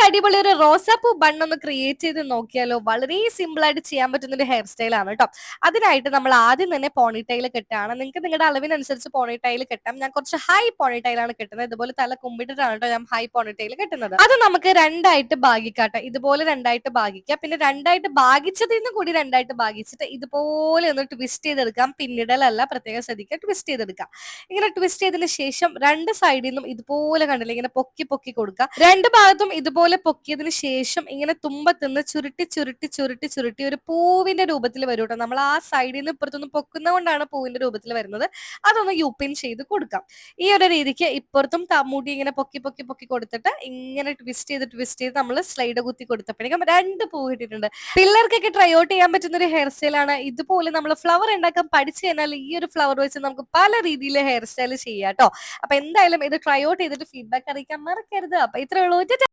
അടിപൊളി ഒരു റോസാപ്പൂ ബൺ ഒന്ന് ക്രിയേറ്റ് ചെയ്ത് നോക്കിയാലോ? വളരെ സിമ്പിൾ ആയിട്ട് ചെയ്യാൻ പറ്റുന്ന ഒരു ഹെയർ സ്റ്റൈൽ ആണ് കേട്ടോ. അതിനായിട്ട് നമ്മൾ ആദ്യം തന്നെ പോണിറ്റൈൽ കെട്ടാണ്. നിങ്ങൾക്ക് നിങ്ങളുടെ അളവിനനുസരിച്ച് പോണിറ്റൈൽ കെട്ടാം. ഞാൻ കുറച്ച് ഹൈ പോണിറ്റൈൽ ആണ് കെട്ടുന്നത്. ഇതുപോലെ തല കുമ്പിട്ടിട്ടാണ് കേട്ടോ ഞാൻ ഹൈ പോണിറ്റൈൽ കെട്ടുന്നത്. അത് നമുക്ക് രണ്ടായിട്ട് ഭാഗിക്കാട്ടെ. ഇതുപോലെ രണ്ടായിട്ട് ഭാഗിക്കാം. പിന്നെ രണ്ടായിട്ട് ഭാഗിച്ചതിൽ നിന്ന് കൂടി രണ്ടായിട്ട് ഭാഗിച്ചിട്ട് ഇതുപോലെ ഒന്ന് ട്വിസ്റ്റ് ചെയ്തെടുക്കാം. പിന്നിടലല്ല, പ്രത്യേകം ശ്രദ്ധിക്കുക, ട്വിസ്റ്റ് ചെയ്തെടുക്കാം. ഇങ്ങനെ ട്വിസ്റ്റ് ചെയ്തതിന് ശേഷം രണ്ട് സൈഡിൽ നിന്നും ഇതുപോലെ കണ്ടില്ലേ ഇങ്ങനെ പൊക്കി പൊക്കി കൊടുക്കുക. രണ്ട് ഭാഗത്തും ഇതുപോലെ പൊക്കിയതിന് ശേഷം ഇങ്ങനെ തുമ്പത്തുനിന്ന് ചുരുട്ടി ചുരുട്ടി ചുരുട്ടി ചുരുട്ടി ഒരു പൂവിന്റെ രൂപത്തിൽ വരും കേട്ടോ. നമ്മൾ ആ സൈഡിൽ നിന്ന് ഇപ്പുറത്തുനിന്ന് പൊക്കുന്നതുകൊണ്ടാണ് പൂവിന്റെ രൂപത്തിൽ വരുന്നത്. അതൊന്ന് യൂപ്പിൻ ചെയ്ത് കൊടുക്കാം. ഈ ഒരു രീതിക്ക് ഇപ്പുറത്തും മുടി ഇങ്ങനെ പൊക്കി പൊക്കി പൊക്കി കൊടുത്തിട്ട് ഇങ്ങനെ ട്വിസ്റ്റ് ചെയ്ത് നമ്മൾ സ്ലൈഡ് കുത്തി കൊടുത്തപ്പോഴേക്കും രണ്ട് പൂ കിട്ടിയിട്ടുണ്ട്. പിള്ളേർക്കൊക്കെ ട്രൈ ഔട്ട് ചെയ്യാൻ പറ്റുന്ന ഒരു ഹെയർ സ്റ്റൈൽ ആണ്. ഇതുപോലെ നമ്മൾ ഫ്ലവർ ഉണ്ടാക്കാൻ പഠിച്ചു കഴിഞ്ഞാൽ ഈ ഒരു ഫ്ലവർ വെച്ച് നമുക്ക് പല രീതിയിൽ ഹെയർ സ്റ്റൈൽ ചെയ്യാം കേട്ടോ. അപ്പൊ എന്തായാലും ഇത് ട്രൈ ഔട്ട് ചെയ്തിട്ട് ഫീഡ്ബാക്ക് അറിയിക്കാൻ മറക്കരുത്. അപ്പൊ ഇത്രേ ഉള്ളൂ.